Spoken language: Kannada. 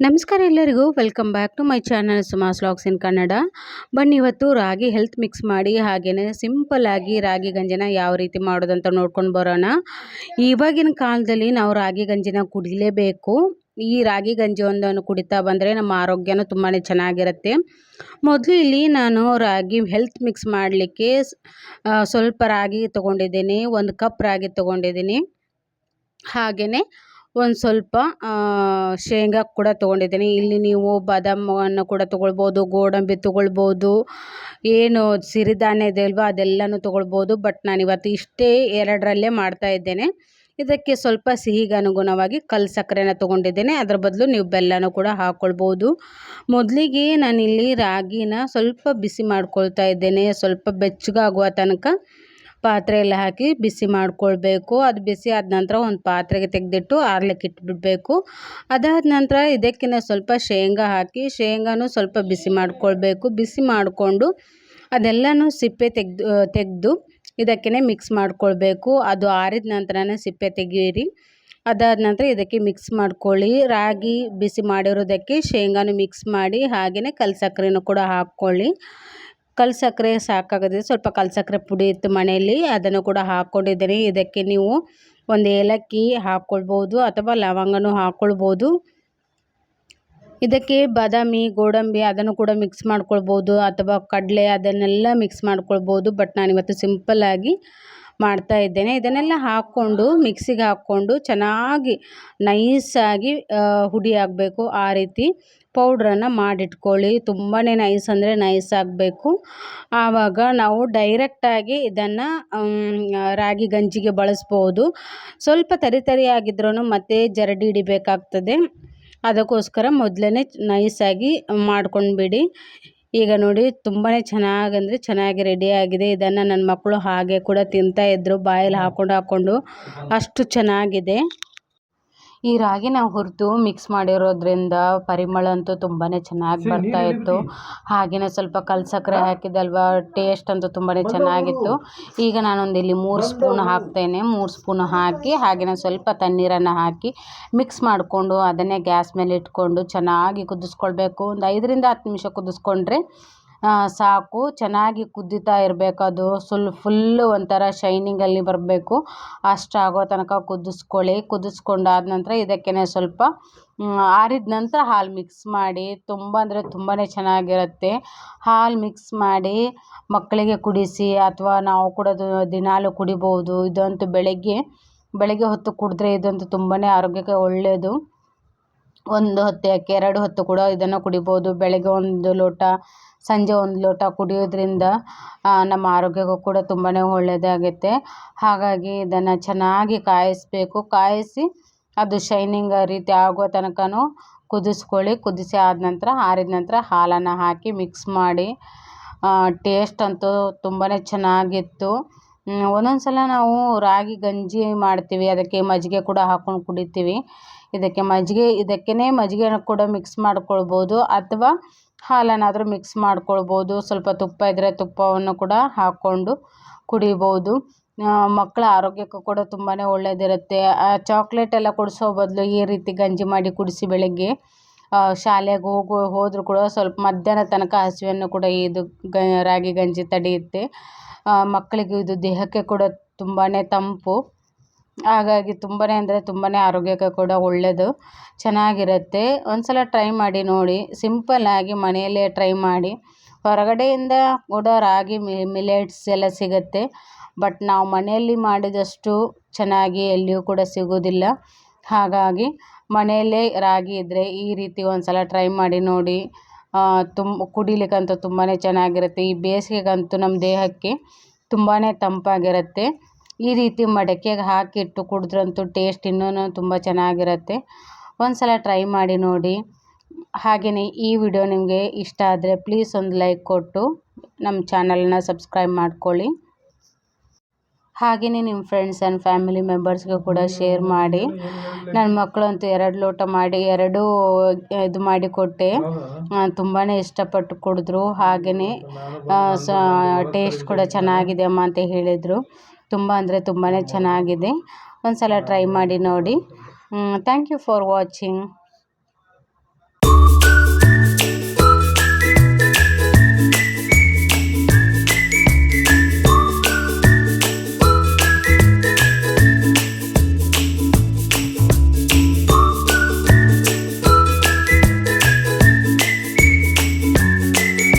ನಮಸ್ಕಾರ ಎಲ್ಲರಿಗೂ welcome back to my channel Suma's vlogs in Kannada. ಬನ್ನಿ ಇವತ್ತು ರಾಗಿ ಹೆಲ್ತ್ ಮಿಕ್ಸ್ ಮಾಡಿ ಹಾಗೆಯೇ ಸಿಂಪಲ್ ಆಗಿ ರಾಗಿ ಗಂಜಿನ ಯಾವ ರೀತಿ ಮಾಡೋದಂತ ನೋಡ್ಕೊಂಡು ಬರೋಣ. ಇವಾಗಿನ ಕಾಲದಲ್ಲಿ ನಾವು ರಾಗಿ ಗಂಜಿನ ಕುಡಿಲೇಬೇಕು. ಈ ರಾಗಿ ಗಂಜಿ ಒಂದನ್ನು ಕುಡಿತಾ ಬಂದರೆ ನಮ್ಮ ಆರೋಗ್ಯನೂ ತುಂಬಾ ಚೆನ್ನಾಗಿರುತ್ತೆ. ಮೊದಲು ಇಲ್ಲಿ ನಾನು ರಾಗಿ ಹೆಲ್ತ್ ಮಿಕ್ಸ್ ಮಾಡಲಿಕ್ಕೆ ಸ್ವಲ್ಪ ರಾಗಿ ತೊಗೊಂಡಿದ್ದೀನಿ, 1 ಕಪ್ ರಾಗಿ ತೊಗೊಂಡಿದ್ದೀನಿ. ಹಾಗೆಯೇ ಒಂದು ಸ್ವಲ್ಪ ಶೇಂಗಾ ಕೂಡ ತೊಗೊಂಡಿದ್ದೀನಿ. ಇಲ್ಲಿ ನೀವು ಬಾದಾಮನ್ನು ಕೂಡ ತೊಗೊಳ್ಬೋದು, ಗೋಡಂಬಿ ತೊಗೊಳ್ಬೋದು, ಏನು ಸಿರಿಧಾನ್ಯ ಇದೆ ಅಲ್ವಾ ಅದೆಲ್ಲನೂ ತೊಗೊಳ್ಬೋದು. ಬಟ್ ನಾನಿವತ್ತು ಇಷ್ಟೇ 2ರಲ್ಲೇ ಮಾಡ್ತಾಯಿದ್ದೇನೆ. ಇದಕ್ಕೆ ಸ್ವಲ್ಪ ಸಿಹಿಗೆ ಅನುಗುಣವಾಗಿ ಕಲ್ಲು ಸಕ್ಕರೆನ ತೊಗೊಂಡಿದ್ದೇನೆ. ಅದರ ಬದಲು ನೀವು ಬೆಲ್ಲನೂ ಕೂಡ ಹಾಕ್ಕೊಳ್ಬೋದು. ಮೊದಲಿಗೆ ನಾನಿಲ್ಲಿ ರಾಗಿನ ಸ್ವಲ್ಪ ಬಿಸಿ ಮಾಡ್ಕೊಳ್ತಾ ಇದ್ದೇನೆ. ಸ್ವಲ್ಪ ಬೆಚ್ಚಗಾಗುವ ತನಕ ಪಾತ್ರೆಯಲ್ಲಿ ಹಾಕಿ ಬಿಸಿ ಮಾಡ್ಕೊಳ್ಬೇಕು. ಅದು ಬಿಸಿ ಆದ ನಂತರ ಒಂದು ಪಾತ್ರೆಗೆ ತೆಗೆದಿಟ್ಟು ಆರ್ಲಿಕ್ಕೆ ಇಟ್ಬಿಡಬೇಕು. ಅದಾದ ನಂತರ ಇದಕ್ಕೆ ಸ್ವಲ್ಪ ಶೇಂಗಾ ಹಾಕಿ ಶೇಂಗಾನು ಸ್ವಲ್ಪ ಬಿಸಿ ಮಾಡ್ಕೊಳ್ಬೇಕು. ಬಿಸಿ ಮಾಡಿಕೊಂಡು ಅದೆಲ್ಲನೂ ಸಿಪ್ಪೆ ತೆಗೆದು ಇದಕ್ಕೆ ಮಿಕ್ಸ್ ಮಾಡ್ಕೊಳ್ಬೇಕು. ಅದು ಆರಿದ ನಂತರನೇ ಸಿಪ್ಪೆ ತೆಗೀರಿ. ಅದಾದ ನಂತರ ಇದಕ್ಕೆ ಮಿಕ್ಸ್ ಮಾಡ್ಕೊಳ್ಳಿ. ರಾಗಿ ಬಿಸಿ ಮಾಡಿರೋದಕ್ಕೆ ಶೇಂಗಾನು ಮಿಕ್ಸ್ ಮಾಡಿ ಹಾಗೆಯೇ ಕಲ್ಲು ಸಕ್ಕರೆನೂ ಕೂಡ ಹಾಕ್ಕೊಳ್ಳಿ. ಕಲ್ಲು ಸಕ್ಕರೆ ಸಾಕಾಗದೆ ಸ್ವಲ್ಪ ಕಲ್ಲು ಸಕ್ಕರೆ ಪುಡಿ ಇತ್ತು ಮನೆಯಲ್ಲಿ, ಅದನ್ನು ಕೂಡ ಹಾಕ್ಕೊಂಡಿದ್ದೀನಿ. ಇದಕ್ಕೆ ನೀವು ಒಂದು ಏಲಕ್ಕಿ ಹಾಕ್ಕೊಳ್ಬೋದು ಅಥವಾ ಲವಂಗನೂ ಹಾಕ್ಕೊಳ್ಬೋದು. ಇದಕ್ಕೆ ಬಾದಾಮಿ, ಗೋಡಂಬಿ ಅದನ್ನು ಕೂಡ ಮಿಕ್ಸ್ ಮಾಡ್ಕೊಳ್ಬೋದು ಅಥವಾ ಕಡಲೆ ಅದನ್ನೆಲ್ಲ ಮಿಕ್ಸ್ ಮಾಡ್ಕೊಳ್ಬೋದು. ಬಟ್ ನಾನಿವತ್ತು ಸಿಂಪಲ್ಲಾಗಿ ಮಾಡ್ತಾ ಇದ್ದೇನೆ. ಇದನ್ನೆಲ್ಲ ಹಾಕ್ಕೊಂಡು ಮಿಕ್ಸಿಗೆ ಹಾಕ್ಕೊಂಡು ಚೆನ್ನಾಗಿ ನೈಸಾಗಿ ಹುಡಿ ಆಗಬೇಕು. ಆ ರೀತಿ ಪೌಡ್ರನ್ನು ಮಾಡಿಟ್ಕೊಳ್ಳಿ. ತುಂಬಾ ನೈಸ್ ಅಂದರೆ ನೈಸ್ ಆಗಬೇಕು. ಆವಾಗ ನಾವು ಡೈರೆಕ್ಟಾಗಿ ಇದನ್ನು ರಾಗಿ ಗಂಜಿಗೆ ಬಳಸ್ಬೋದು. ಸ್ವಲ್ಪ ತರಿಯಾಗಿದ್ರೂ ಮತ್ತೆ ಜರಡಿ ಹಿಡಿಬೇಕಾಗ್ತದೆ. ಅದಕ್ಕೋಸ್ಕರ ಮೊದಲೇ ನೈಸಾಗಿ ಮಾಡ್ಕೊಂಡ್ಬಿಡಿ. ಈಗ ನೋಡಿ ತುಂಬಾ ಚೆನ್ನಾಗಿ ರೆಡಿಯಾಗಿದೆ. ಇದನ್ನು ನನ್ನ ಮಕ್ಕಳು ಹಾಗೆ ಕೂಡ ತಿಂತಾಯಿದ್ರು, ಬಾಯಲ್ಲಿ ಹಾಕ್ಕೊಂಡು ಅಷ್ಟು ಚೆನ್ನಾಗಿದೆ. ಈ ರಾಗಿನ ಹುರಿದು ಮಿಕ್ಸ್ ಮಾಡಿರೋದ್ರಿಂದ ಪರಿಮಳ ಅಂತೂ ತುಂಬಾ ಚೆನ್ನಾಗಿ ಬರ್ತಾಯಿತ್ತು. ಹಾಗೆಯೇ ಸ್ವಲ್ಪ ಕಲ್ಲು ಸಕ್ಕರೆ ಹಾಕಿದಲ್ವ, ಟೇಸ್ಟ್ ಅಂತೂ ತುಂಬಾ ಚೆನ್ನಾಗಿತ್ತು. ಈಗ ನಾನೊಂದು ಇಲ್ಲಿ 3 ಸ್ಪೂನ್ ಹಾಕ್ತೇನೆ. 3 ಸ್ಪೂನ್ ಹಾಕಿ ಹಾಗೆಯೇ ಸ್ವಲ್ಪ ತಣ್ಣೀರನ್ನು ಹಾಕಿ ಮಿಕ್ಸ್ ಮಾಡಿಕೊಂಡು ಅದನ್ನೇ ಗ್ಯಾಸ್ ಮೇಲೆ ಇಟ್ಕೊಂಡು ಚೆನ್ನಾಗಿ ಕುದಿಸ್ಕೊಳ್ಬೇಕು. ಒಂದು 5ರಿಂದ 10 ನಿಮಿಷ ಕುದಿಸ್ಕೊಂಡ್ರೆ ಸಾಕು. ಚೆನ್ನಾಗಿ ಕುದೀತಾ ಇರಬೇಕು. ಅದು ಫುಲ್ಲು ಒಂಥರ ಶೈನಿಂಗಲ್ಲಿ ಬರಬೇಕು. ಅಷ್ಟಾಗೋ ತನಕ ಕುದಿಸ್ಕೊಳ್ಳಿ. ಕುದಿಸ್ಕೊಂಡಾದ ನಂತರ ಇದಕ್ಕೆ ಸ್ವಲ್ಪ ಆರಿದ ನಂತರ ಹಾಲು ಮಿಕ್ಸ್ ಮಾಡಿ. ತುಂಬ ಅಂದರೆ ತುಂಬಾ ಚೆನ್ನಾಗಿರುತ್ತೆ. ಹಾಲು ಮಿಕ್ಸ್ ಮಾಡಿ ಮಕ್ಕಳಿಗೆ ಕುಡಿಸಿ ಅಥವಾ ನಾವು ಕೂಡ ದಿನಾಲೂ ಕುಡಿಬೋದು. ಇದಂತೂ ಬೆಳಗ್ಗೆ ಹೊತ್ತು ಕುಡಿದ್ರೆ ಇದಂತೂ ತುಂಬಾ ಆರೋಗ್ಯಕ್ಕೆ ಒಳ್ಳೆಯದು. 1 ಹೊತ್ತು ಯಾಕೆ 2 ಹೊತ್ತು ಕೂಡ ಇದನ್ನು ಕುಡಿಬೋದು. ಬೆಳಗ್ಗೆ 1 ಲೋಟ, ಸಂಜೆ 1 ಲೋಟ ಕುಡಿಯೋದ್ರಿಂದ ನಮ್ಮ ಆರೋಗ್ಯಕ್ಕೂ ಕೂಡ ತುಂಬಾ ಒಳ್ಳೆಯದಾಗುತ್ತೆ. ಹಾಗಾಗಿ ಇದನ್ನು ಚೆನ್ನಾಗಿ ಕಾಯಿಸಬೇಕು. ಕಾಯಿಸಿ ಅದು ಶೈನಿಂಗ್ ರೀತಿ ಆಗೋ ತನಕನೂ ಕುದಿಸ್ಕೊಳ್ಳಿ. ಕುದಿಸಿ ಆದ ನಂತರ ಆರಿದ ನಂತರ ಹಾಲನ್ನು ಹಾಕಿ ಮಿಕ್ಸ್ ಮಾಡಿ. ಟೇಸ್ಟ್ ಅಂತೂ ತುಂಬಾ ಚೆನ್ನಾಗಿತ್ತು. ಒಂದೊಂದು ಸಲ ನಾವು ರಾಗಿ ಗಂಜಿ ಮಾಡ್ತೀವಿ, ಅದಕ್ಕೆ ಮಜ್ಜಿಗೆ ಕೂಡ ಹಾಕ್ಕೊಂಡು ಕುಡಿತೀವಿ. ಇದಕ್ಕೆ ಮಜ್ಜಿಗೆನ ಕೂಡ ಮಿಕ್ಸ್ ಮಾಡ್ಕೊಳ್ಬೋದು ಅಥವಾ ಹಾಲನ್ನಾದರೂ ಮಿಕ್ಸ್ ಮಾಡ್ಕೊಳ್ಬೋದು. ಸ್ವಲ್ಪ ತುಪ್ಪ ಇದ್ದರೆ ತುಪ್ಪವನ್ನು ಕೂಡ ಹಾಕ್ಕೊಂಡು ಕುಡಿಬೋದು. ಮಕ್ಕಳ ಆರೋಗ್ಯಕ್ಕೂ ಕೂಡ ತುಂಬಾ ಒಳ್ಳೆಯದಿರುತ್ತೆ. ಚಾಕ್ಲೇಟ್ ಎಲ್ಲ ಕುಡಿಸೋ ಬದಲು ಈ ರೀತಿ ಗಂಜಿ ಮಾಡಿ ಕುಡಿಸಿ. ಬೆಳಗ್ಗೆ ಶಾಲೆಗೆ ಹೋದರೂ ಕೂಡ ಸ್ವಲ್ಪ ಮಧ್ಯಾಹ್ನ ತನಕ ಹಸಿವನ್ನು ಕೂಡ ಇದು ರಾಗಿ ಗಂಜಿ ತಡೆಯುತ್ತೆ. ಮಕ್ಕಳಿಗೆ ಇದು ದೇಹಕ್ಕೆ ಕೂಡ ತುಂಬಾ ತಂಪು. ಹಾಗಾಗಿ ತುಂಬಾ ಅಂದರೆ ತುಂಬಾ ಆರೋಗ್ಯಕ್ಕೆ ಕೂಡ ಒಳ್ಳೆಯದು, ಚೆನ್ನಾಗಿರುತ್ತೆ. ಒಂದು ಸಲ ಟ್ರೈ ಮಾಡಿ ನೋಡಿ. ಸಿಂಪಲ್ಲಾಗಿ ಮನೆಯಲ್ಲೇ ಟ್ರೈ ಮಾಡಿ. ಹೊರಗಡೆಯಿಂದ ಕೂಡ ರಾಗಿ ಮಿಲೆಟ್ಸ್ ಎಲ್ಲ ಸಿಗುತ್ತೆ. ಬಟ್ ನಾವು ಮನೆಯಲ್ಲಿ ಮಾಡಿದಷ್ಟು ಚೆನ್ನಾಗಿ ಎಲ್ಲಿಯೂ ಕೂಡ ಸಿಗೋದಿಲ್ಲ. ಹಾಗಾಗಿ ಮನೆಯಲ್ಲೇ ರಾಗಿ ಇದ್ದರೆ ಈ ರೀತಿ ಒಂದು ಸಲ ಟ್ರೈ ಮಾಡಿ ನೋಡಿ. ಕುಡಿಲಿಕ್ಕಂತೂ ತುಂಬಾ ಚೆನ್ನಾಗಿರುತ್ತೆ. ಈ ಬೇಸಿಗೆಗಂತೂ ನಮ್ಮ ದೇಹಕ್ಕೆ ತುಂಬಾ ತಂಪಾಗಿರುತ್ತೆ. ಈ ರೀತಿ ಮಡಕೆಗೆ ಹಾಕಿಟ್ಟು ಕುಡಿದ್ರಂತೂ ಟೇಸ್ಟ್ ಇನ್ನೂ ತುಂಬ ಚೆನ್ನಾಗಿರುತ್ತೆ. ಒಂದು ಸಲ ಟ್ರೈ ಮಾಡಿ ನೋಡಿ. ಹಾಗೆಯೇ ಈ ವಿಡಿಯೋ ನಿಮಗೆ ಇಷ್ಟ ಆದರೆ ಪ್ಲೀಸ್ ಒಂದು ಲೈಕ್ ಕೊಟ್ಟು ನಮ್ಮ ಚಾನಲನ್ನು ಸಬ್ಸ್ಕ್ರೈಬ್ ಮಾಡ್ಕೊಳ್ಳಿ. ಹಾಗೆಯೇ ನಿಮ್ಮ ಫ್ರೆಂಡ್ಸ್ ಆ್ಯಂಡ್ ಫ್ಯಾಮಿಲಿ ಮೆಂಬರ್ಸ್ಗೆ ಕೂಡ ಶೇರ್ ಮಾಡಿ. ನನ್ನ ಮಕ್ಕಳಂತೂ 2 ಲೋಟ ಮಾಡಿ 2 ಇದು ಮಾಡಿ ಕೊಟ್ಟೆ. ತುಂಬಾ ಇಷ್ಟಪಟ್ಟು ಕುಡಿದ್ರು. ಹಾಗೆಯೇ ಟೇಸ್ಟ್ ಕೂಡ ಚೆನ್ನಾಗಿದೆ ಅಮ್ಮ ಅಂತ ಹೇಳಿದರು. ತುಂಬ ಅಂದರೆ ತುಂಬಾ ಚೆನ್ನಾಗಿದೆ. ಒಂದು ಸಲ ಟ್ರೈ ಮಾಡಿ ನೋಡಿ. Thank you for watching.